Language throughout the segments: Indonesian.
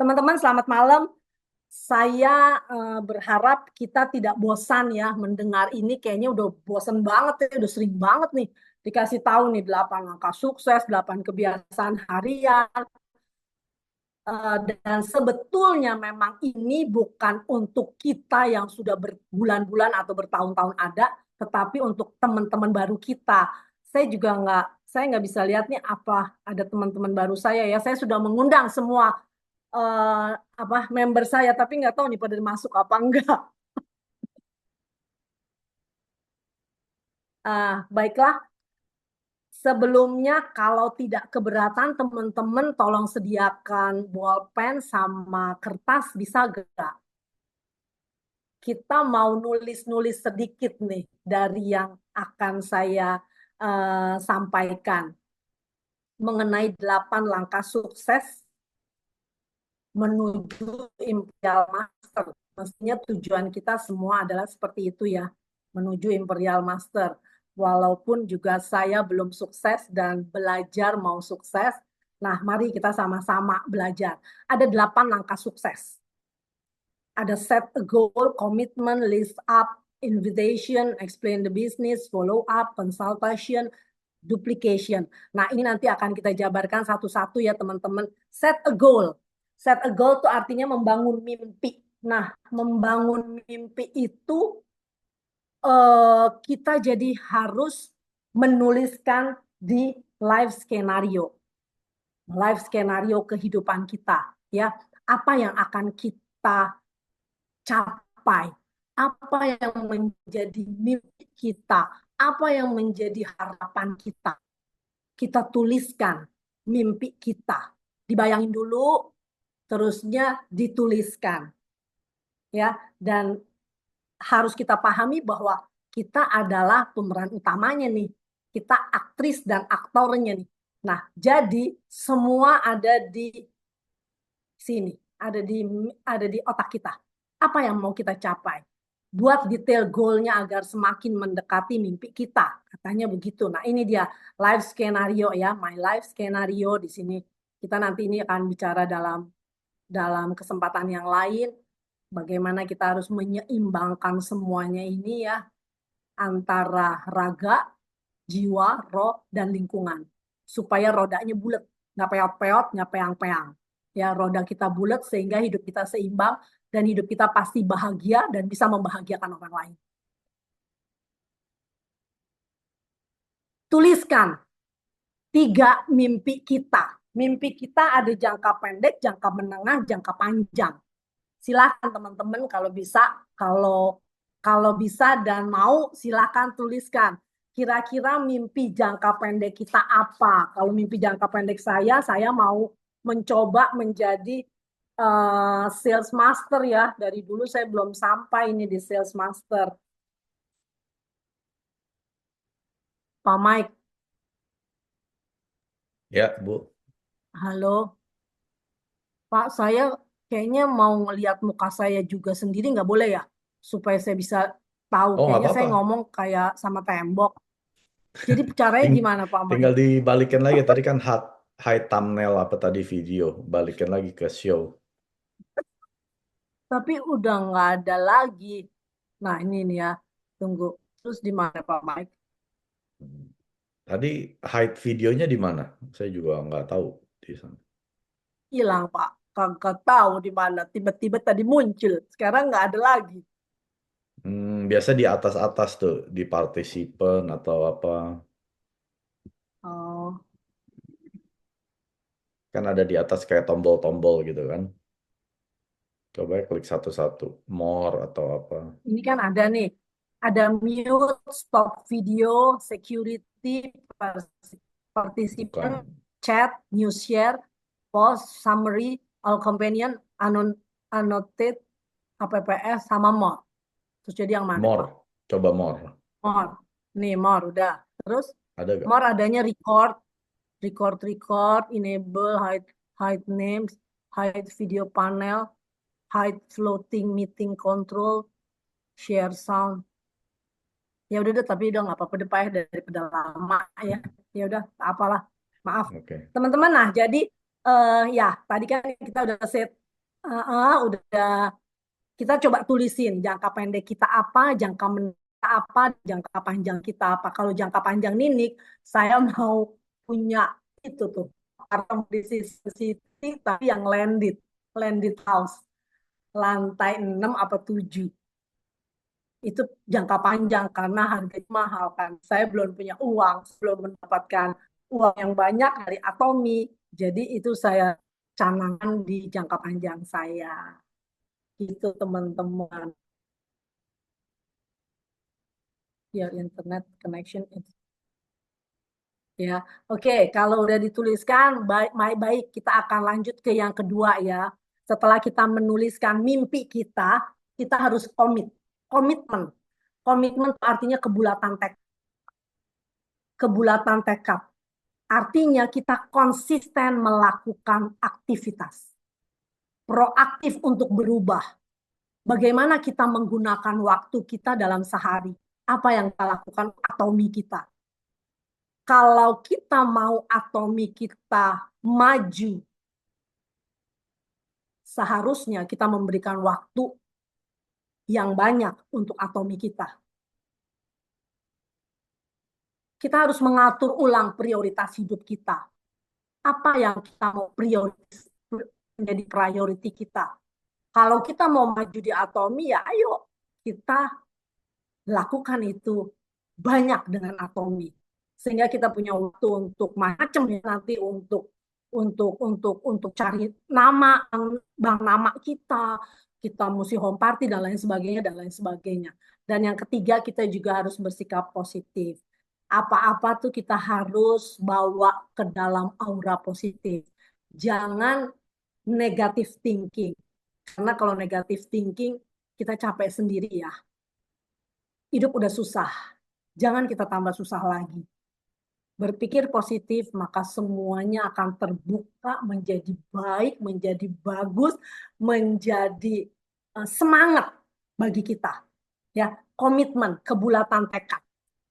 Teman-teman, selamat malam. Saya berharap kita tidak bosan ya mendengar ini. Kayaknya udah bosan banget ya, udah sering banget nih dikasih tahu nih 8 langkah sukses, 8 kebiasaan harian. Dan sebetulnya memang ini bukan untuk kita yang sudah berbulan-bulan atau bertahun-tahun ada, tetapi untuk teman-teman baru kita. Saya nggak bisa lihat nih apa ada teman-teman baru saya ya. Saya sudah mengundang semua eh, member saya, tapi nggak tahu nih pada masuk apa enggak. Baiklah, sebelumnya kalau tidak keberatan teman-teman tolong sediakan bolpen sama kertas, bisa gak? Kita mau nulis-nulis sedikit nih dari yang akan saya sampaikan mengenai 8 langkah sukses menuju Imperial Master. Mestinya tujuan kita semua adalah seperti itu ya, menuju Imperial Master. Walaupun juga saya belum sukses dan belajar mau sukses, nah mari kita sama-sama belajar. Ada 8 langkah sukses. Ada set a goal, commitment, list up, invitation, explain the business, follow up, consultation, duplication. Nah, ini nanti akan kita jabarkan satu-satu ya teman-teman. Set a goal. Set a goal itu artinya membangun mimpi. Nah, membangun mimpi itu kita jadi harus menuliskan di live skenario. Live skenario kehidupan kita. Ya, apa yang akan kita capai, apa yang menjadi mimpi kita, apa yang menjadi harapan kita. Kita tuliskan mimpi kita. Dibayangin dulu, terusnya dituliskan. Ya, dan harus kita pahami bahwa kita adalah pemeran utamanya nih. Kita aktris dan aktornya nih. Nah, jadi semua ada di sini, ada di otak kita. Apa yang mau kita capai? Buat detail goalnya agar semakin mendekati mimpi kita, katanya begitu. Nah, ini dia life scenario ya, my life scenario di sini. Kita nanti ini akan bicara dalam dalam kesempatan yang lain bagaimana kita harus menyeimbangkan semuanya ini ya, antara raga, jiwa, roh, dan lingkungan. Supaya rodanya bulat, nggak peot-peot, nggak peang-peang. Ya, roda kita bulat sehingga hidup kita seimbang dan hidup kita pasti bahagia dan bisa membahagiakan orang lain. Tuliskan 3 mimpi kita. Mimpi kita ada jangka pendek, jangka menengah, jangka panjang. Silakan teman-teman kalau bisa, kalau kalau bisa dan mau silakan tuliskan. Kira-kira mimpi jangka pendek kita apa? Kalau mimpi jangka pendek saya mau mencoba menjadi sales master ya. Dari dulu saya belum sampai ini di sales master. Pak Mike, Ya, Bu. halo. Pak, saya kayaknya mau ngelihat muka saya juga sendiri, nggak boleh ya? Supaya saya bisa tahu. Oh, nggak Kayaknya saya apa-apa. ngomong kayak sama tembok. Jadi caranya Ting- gimana Pak Mike? Tinggal dibalikin lagi. Tadi kan hide thumbnail apa tadi video. Balikin lagi ke show. Tapi udah nggak ada lagi. Nah ini nih ya, tunggu. Terus di mana Pak Mike? Tadi hide videonya di mana? Saya juga nggak tahu di sana. Hilang Pak. Kagak tahu di mana. Tiba-tiba tadi muncul. Sekarang nggak ada lagi. Biasa di atas-atas tuh, di partisipan atau apa. Oh, Kan ada di atas kayak tombol-tombol gitu kan. Coba ya klik satu-satu. More atau apa. ini kan ada nih. Ada mute, stop video, security, participant, Bukan. chat, news share, post, summary, all companion, annotate, apps, sama more. Terus jadi yang mana Pak? More. Coba more. More. Nih, more udah. Terus Ada gak? more adanya record, record, enable, hide names, hide video panel, hide floating meeting control, share sound. Ya udah deh, tapi udah nggak apa-apa deh Pak ya, daripada lama ya. Ya udah, tak apalah. Maaf. Oke. Teman-teman, nah jadi ya tadi kan kita udah set Udah kita coba tulisin jangka pendek kita apa, jangka menengah kita apa, jangka panjang kita apa. Kalau jangka panjang nih, Nick, saya mau punya itu tuh apartemen di City tapi yang landed house, lantai 6 apa 7. Itu jangka panjang karena harganya mahal kan. Saya belum punya uang, belum mendapatkan uang yang banyak dari Atomi. Jadi itu saya canangkan di jangka panjang saya. Gitu teman-teman. Your internet connection ya. Oke, kalau udah dituliskan baik-baik kita akan lanjut ke yang kedua ya. Setelah kita menuliskan mimpi kita harus komitmen. Komitmen artinya kebulatan tekad. Artinya kita konsisten melakukan aktivitas. Proaktif untuk berubah. Bagaimana kita menggunakan waktu kita dalam sehari? Apa yang kita lakukan atomi kita? Kalau kita mau atomi kita maju, seharusnya kita memberikan waktu yang banyak untuk atomi kita. Kita harus mengatur ulang prioritas hidup kita. Apa yang kita mau menjadi priority kita. Kalau kita mau maju di atomi, ya ayo kita lakukan itu banyak dengan atomi. Sehingga kita punya waktu untuk macam ya nanti untuk cari nama, bank nama kita mesti home party dan lain sebagainya dan lain sebagainya. Dan yang ketiga kita juga harus bersikap positif. Apa-apa tuh kita harus bawa ke dalam aura positif. Jangan negative thinking. Karena kalau negative thinking kita capek sendiri ya. Hidup udah susah. Jangan kita tambah susah lagi. Berpikir positif, maka semuanya akan terbuka menjadi baik, menjadi bagus, menjadi semangat bagi kita. Ya, komitmen, kebulatan tekad,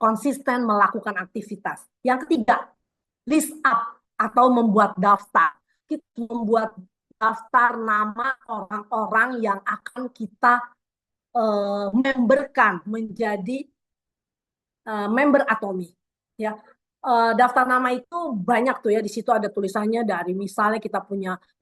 konsisten melakukan aktivitas. Yang ketiga, list up atau membuat daftar. Kita membuat daftar nama orang-orang yang akan kita memberkan menjadi member Atomi. Ya, daftar nama itu banyak tuh ya, di situ ada tulisannya dari misalnya kita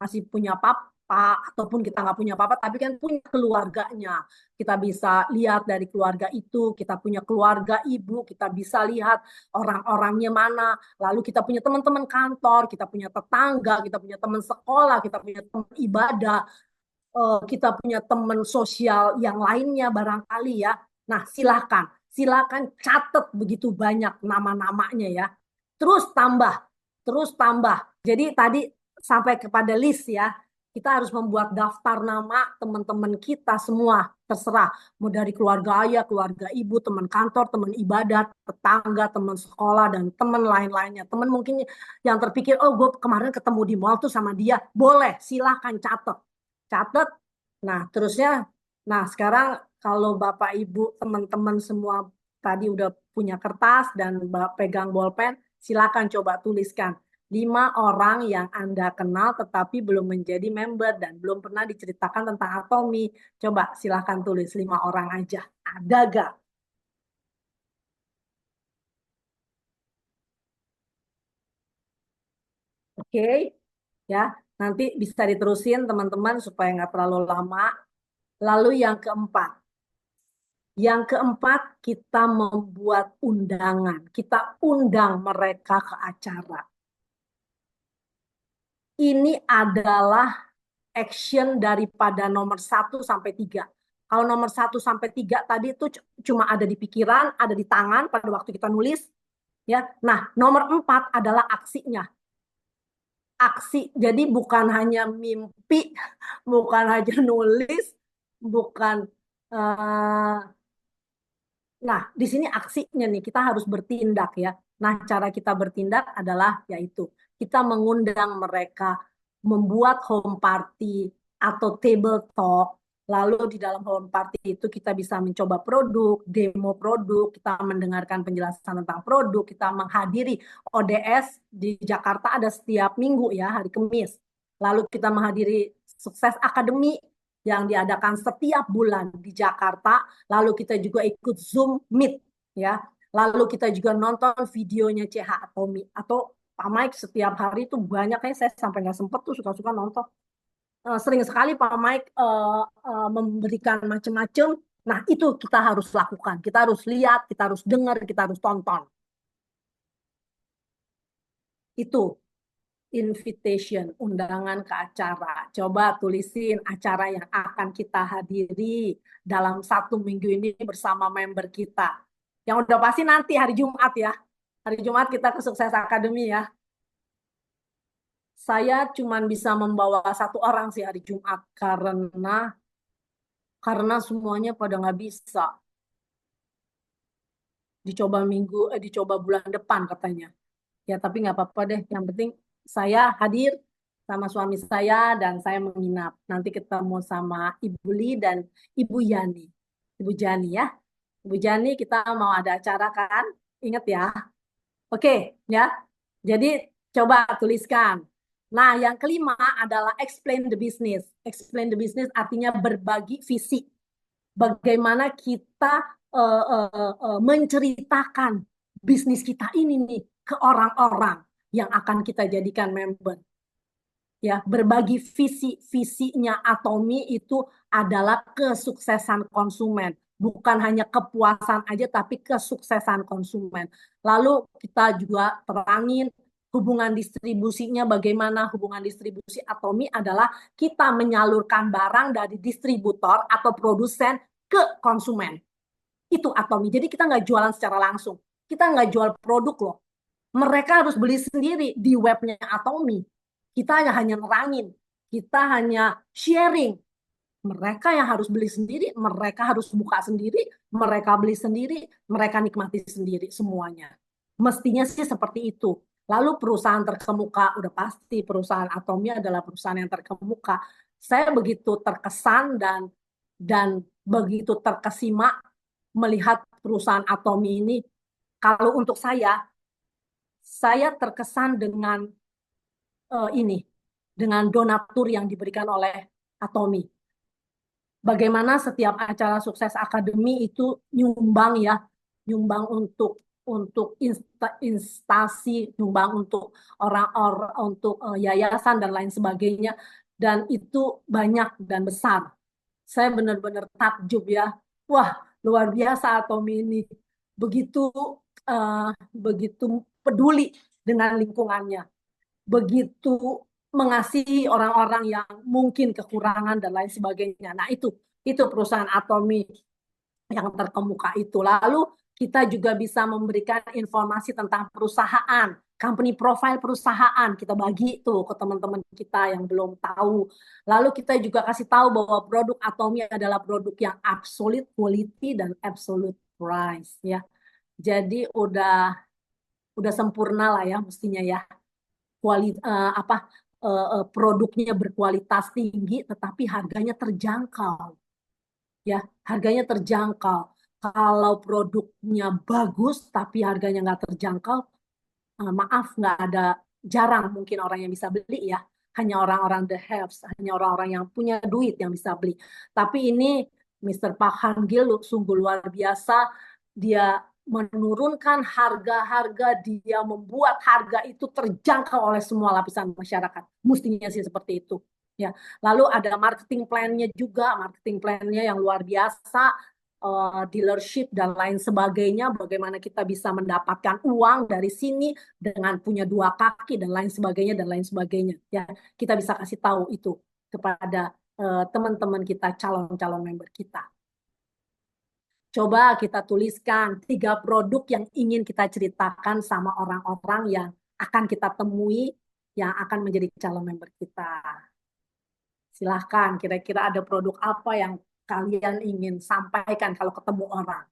masih punya papa ataupun kita nggak punya papa tapi kan punya keluarganya, kita bisa lihat dari keluarga itu, kita punya keluarga ibu, kita bisa lihat orang-orangnya mana, lalu kita punya teman-teman kantor, kita punya tetangga, kita punya teman sekolah, kita punya teman ibadah, kita punya teman sosial yang lainnya barangkali ya. Nah, silakan catat begitu banyak nama-namanya ya. Terus tambah. Jadi tadi sampai kepada list ya. Kita harus membuat daftar nama teman-teman kita semua, terserah. Mau dari keluarga ayah, keluarga ibu, teman kantor, teman ibadat, tetangga, teman sekolah, dan teman lain-lainnya. Teman mungkin yang terpikir, oh gue kemarin ketemu di mall tuh sama dia. Boleh, silahkan catat. Nah, terusnya, nah sekarang kalau Bapak Ibu teman-teman semua tadi udah punya kertas dan pegang bolpen, silakan coba tuliskan 5 orang yang Anda kenal tetapi belum menjadi member dan belum pernah diceritakan tentang Atomi. Coba silakan tulis 5 orang aja. Ada gak? Oke, ya. Nanti bisa diterusin teman-teman supaya nggak terlalu lama. Lalu yang keempat, kita membuat undangan. Kita undang mereka ke acara. Ini adalah action daripada nomor 1 sampai 3. Kalau nomor 1 sampai 3 tadi itu cuma ada di pikiran, ada di tangan pada waktu kita nulis. Ya, nah nomor 4 adalah aksinya. Aksi, jadi bukan hanya mimpi, bukan hanya nulis, bukan nah, di sini aksinya nih, kita harus bertindak ya. Nah, cara kita bertindak adalah yaitu kita mengundang mereka membuat home party atau table talk. Lalu di dalam home party itu kita bisa mencoba produk, demo produk, kita mendengarkan penjelasan tentang produk, kita menghadiri ODS di Jakarta ada setiap minggu ya, hari Kamis. Lalu kita menghadiri Sukses Academy yang diadakan setiap bulan di Jakarta. Lalu kita juga ikut Zoom Meet, ya. Lalu kita juga nonton videonya CH Atomi atau Pak Mike setiap hari itu banyak, ya saya sampai nggak sempet tuh suka-suka nonton. Sering sekali Pak Mike memberikan macam-macam. Nah, itu kita harus lakukan. Kita harus lihat, kita harus dengar, kita harus tonton. Itu invitation, undangan ke acara. Coba tulisin acara yang akan kita hadiri dalam 1 minggu ini bersama member kita. Yang udah pasti nanti hari Jumat ya. Hari Jumat kita ke Sukses Academy ya. Saya cuma bisa membawa 1 orang sih hari Jumat karena semuanya pada nggak bisa. Dicoba bulan depan katanya. Ya tapi nggak apa-apa deh. Yang penting saya hadir sama suami saya dan saya menginap. Nanti ketemu sama Ibu Li dan Ibu Yani. Ibu Jani ya. Ibu Jani kita mau ada acara kan? Ingat ya. Oke ya. Jadi coba tuliskan. Nah, yang kelima adalah explain the business. Explain the business artinya berbagi visi. Bagaimana kita menceritakan bisnis kita ini nih ke orang-orang yang akan kita jadikan member. Ya, berbagi visinya Atomi itu adalah kesuksesan konsumen, bukan hanya kepuasan aja tapi kesuksesan konsumen. Lalu kita juga terangin hubungan distribusinya, bagaimana hubungan distribusi Atomi adalah kita menyalurkan barang dari distributor atau produsen ke konsumen. Itu Atomi. Jadi kita nggak jualan secara langsung. Kita nggak jual produk loh. Mereka harus beli sendiri di webnya Atomi. Kita hanya nerangin. Kita hanya sharing. Mereka yang harus beli sendiri, mereka harus buka sendiri, mereka beli sendiri, mereka nikmati sendiri semuanya. Mestinya sih seperti itu. Lalu perusahaan terkemuka, udah pasti perusahaan Atomi adalah perusahaan yang terkemuka. Saya begitu terkesan dan begitu terkesima melihat perusahaan Atomi ini. Kalau untuk saya terkesan dengan dengan donatur yang diberikan oleh Atomi. Bagaimana setiap acara Sukses Academy itu nyumbang untuk instansi, nyumbang untuk orang-orang, untuk yayasan dan lain sebagainya, dan itu banyak dan besar. Saya benar-benar takjub ya, wah luar biasa Atomi ini, begitu begitu peduli dengan lingkungannya, begitu mengasihi orang-orang yang mungkin kekurangan dan lain sebagainya. Nah, itu perusahaan Atomi yang terkemuka itu. Lalu kita juga bisa memberikan informasi tentang perusahaan, company profile perusahaan, kita bagi tuh ke teman-teman kita yang belum tahu. Lalu kita juga kasih tahu bahwa produk Atomi adalah produk yang absolute quality dan absolute price ya. Jadi udah sempurna lah ya mestinya ya. Produknya berkualitas tinggi tetapi harganya terjangkau. Ya, harganya terjangkau. Kalau produknya bagus tapi harganya nggak terjangkau, maaf nggak ada, jarang mungkin orang yang bisa beli ya. Hanya orang-orang the haves, hanya orang-orang yang punya duit yang bisa beli. Tapi ini Mr. Park Han Gil sungguh luar biasa. Dia menurunkan harga-harga, dia membuat harga itu terjangkau oleh semua lapisan masyarakat. Mestinya sih seperti itu. Ya, lalu ada marketing plan-nya juga, marketing plan-nya yang luar biasa, dealership dan lain sebagainya, bagaimana kita bisa mendapatkan uang dari sini dengan punya 2 kaki dan lain sebagainya dan lain sebagainya. Ya, kita bisa kasih tahu itu kepada teman-teman kita, calon-calon member kita. Coba kita tuliskan 3 produk yang ingin kita ceritakan sama orang-orang yang akan kita temui, yang akan menjadi calon member kita. Silahkan, kira-kira ada produk apa yang kalian ingin sampaikan kalau ketemu orang.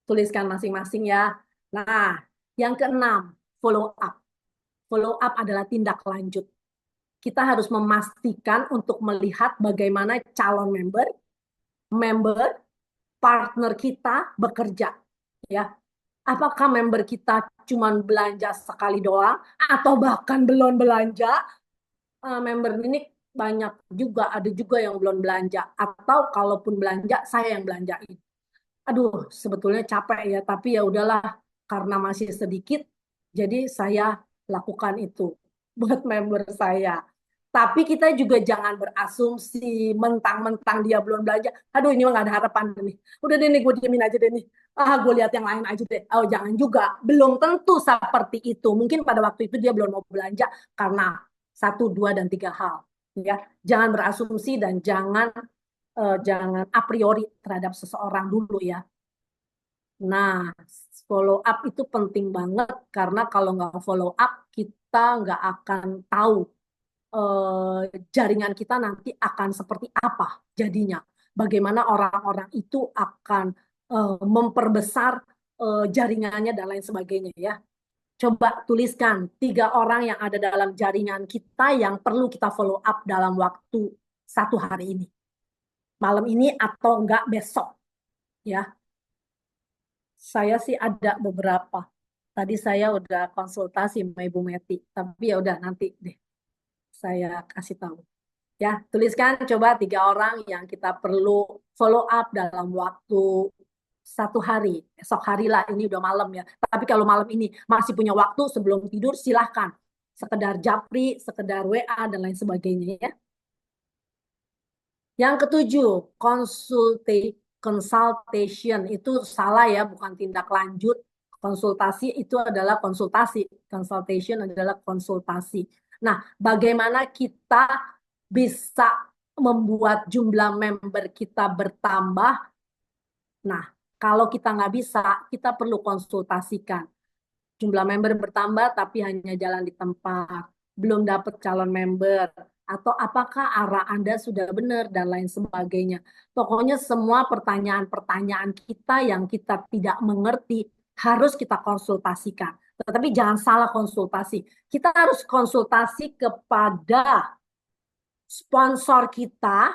Tuliskan masing-masing ya. Nah, yang keenam, follow up. Follow up adalah tindak lanjut. Kita harus memastikan untuk melihat bagaimana calon member, partner kita bekerja. Ya, Apakah member kita cuma belanja sekali doang atau bahkan belum belanja? Member ini banyak juga, ada juga yang belum belanja. Atau kalaupun belanja, saya yang belanjain. Aduh, sebetulnya capek ya, tapi ya udahlah, karena masih sedikit, jadi saya lakukan itu buat member saya. Tapi kita juga jangan berasumsi mentang-mentang dia belum belanja. Aduh, ini mah nggak ada harapan nih. Udah deh nih, gue diemin aja deh nih. Gue lihat yang lain aja deh. Oh, jangan juga. Belum tentu seperti itu. Mungkin pada waktu itu dia belum mau belanja karena satu, dua, dan tiga hal. Ya, jangan berasumsi dan jangan a priori terhadap seseorang dulu ya. Nah, follow up itu penting banget karena kalau nggak follow up, kita nggak akan tahu jaringan kita nanti akan seperti apa jadinya. Bagaimana orang-orang itu akan memperbesar jaringannya dan lain sebagainya ya. Coba tuliskan 3 orang yang ada dalam jaringan kita yang perlu kita follow up dalam waktu 1 hari ini. Malam ini atau enggak besok ya. Saya sih ada beberapa. Tadi saya udah konsultasi sama Ibu Meti, tapi ya udah nanti deh saya kasih tahu. Ya, tuliskan coba 3 orang yang kita perlu follow up dalam waktu 1 hari. Esok hari lah, ini udah malam ya. Tapi kalau malam ini masih punya waktu sebelum tidur, silahkan. Sekedar japri, sekedar WA, dan lain sebagainya ya. Yang ketujuh, consultation itu salah ya, bukan tindak lanjut. Konsultasi itu adalah konsultasi. Consultation adalah konsultasi. Nah, bagaimana kita bisa membuat jumlah member kita bertambah? Nah, kalau kita nggak bisa, kita perlu konsultasikan. Jumlah member bertambah tapi hanya jalan di tempat, belum dapat calon member, atau apakah arah Anda sudah benar dan lain sebagainya. Pokoknya semua pertanyaan-pertanyaan kita yang kita tidak mengerti harus kita konsultasikan. Tetapi jangan salah konsultasi. Kita harus konsultasi kepada sponsor kita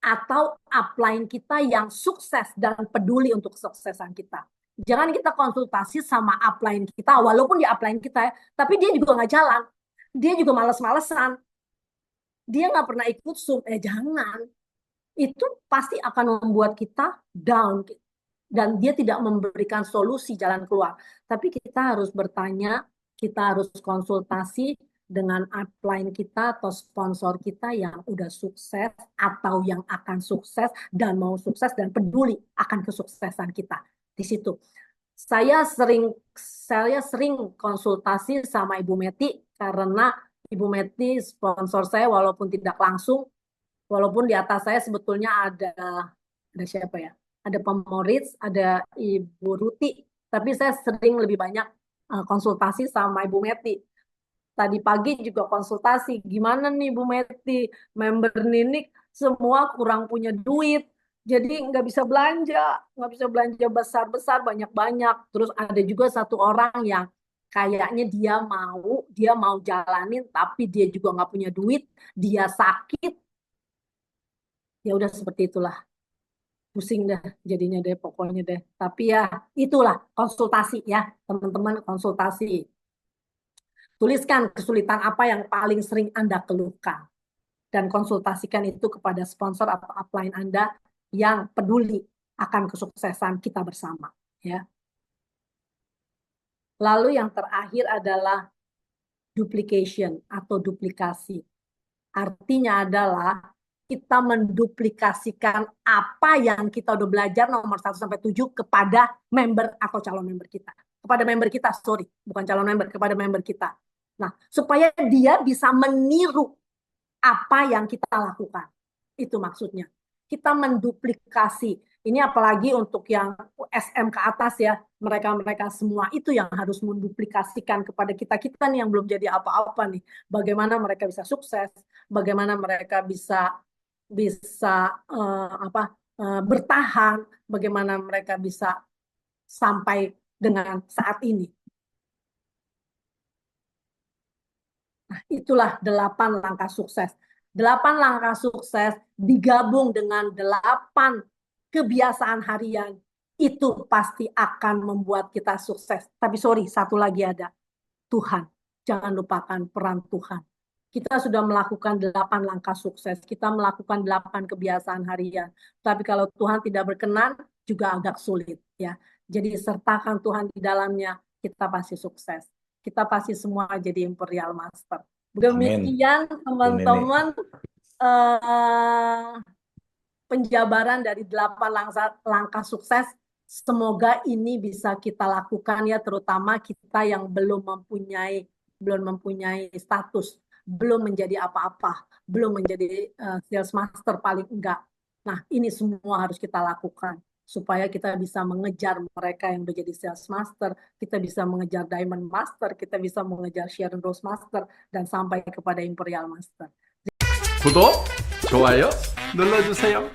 atau upline kita yang sukses dan peduli untuk kesuksesan kita. Jangan kita konsultasi sama upline kita, walaupun di upline kita, tapi dia juga nggak jalan. Dia juga males-malesan. Dia nggak pernah ikut Zoom. Jangan. Itu pasti akan membuat kita down. Dan dia tidak memberikan solusi jalan keluar. Tapi kita harus bertanya, kita harus konsultasi dengan upline kita atau sponsor kita yang udah sukses atau yang akan sukses dan mau sukses dan peduli akan kesuksesan kita di situ. Saya sering konsultasi sama Ibu Meti karena Ibu Meti sponsor saya walaupun tidak langsung, walaupun di atas saya sebetulnya ada siapa ya? Ada Pak Moritz, ada Ibu Ruti, tapi saya sering lebih banyak konsultasi sama Ibu Meti. Tadi pagi juga konsultasi, gimana nih Bu Meti, member Ninik semua kurang punya duit, jadi nggak bisa belanja besar-besar, banyak-banyak. Terus ada juga satu orang yang kayaknya dia mau jalanin, tapi dia juga nggak punya duit, dia sakit, ya udah seperti itulah. Pusing dah jadinya deh pokoknya deh. Tapi ya itulah konsultasi ya, teman-teman konsultasi. Tuliskan kesulitan apa yang paling sering Anda keluhkan. Dan konsultasikan itu kepada sponsor atau upline Anda yang peduli akan kesuksesan kita bersama. Ya. Lalu yang terakhir adalah duplication atau duplikasi. Artinya adalah kita menduplikasikan apa yang kita udah belajar nomor 1 sampai 7 kepada member atau calon member kita. Kepada member kita, sorry, bukan calon member, kepada member kita. Nah, supaya dia bisa meniru apa yang kita lakukan. Itu maksudnya. Kita menduplikasi. Ini apalagi untuk yang SM ke atas ya, mereka-mereka semua itu yang harus menduplikasikan kepada kita-kita nih yang belum jadi apa-apa nih. Bagaimana mereka bisa sukses, bagaimana mereka bisa bertahan, bagaimana mereka bisa sampai dengan saat ini. Nah, itulah 8 langkah sukses. 8 langkah sukses digabung dengan 8 kebiasaan harian Itu pasti akan membuat kita sukses. Tapi sorry, satu lagi ada. Tuhan. Jangan lupakan peran Tuhan. Kita sudah melakukan 8 langkah sukses. Kita melakukan 8 kebiasaan harian. Tapi kalau Tuhan tidak berkenan, juga agak sulit. Ya. Jadi sertakan Tuhan di dalamnya, kita pasti sukses. Kita pasti semua jadi Imperial Master. Amin. Demikian Bu Nini. teman-teman penjabaran dari 8 langkah sukses. Semoga ini bisa kita lakukan ya, terutama kita yang belum mempunyai status, belum menjadi apa-apa, belum menjadi sales master paling enggak. Nah, ini semua harus kita lakukan supaya kita bisa mengejar mereka yang menjadi sales master, kita bisa mengejar diamond master, kita bisa mengejar Sharon Rose master, dan sampai kepada imperial master. 구독, 좋아요 눌러주세요.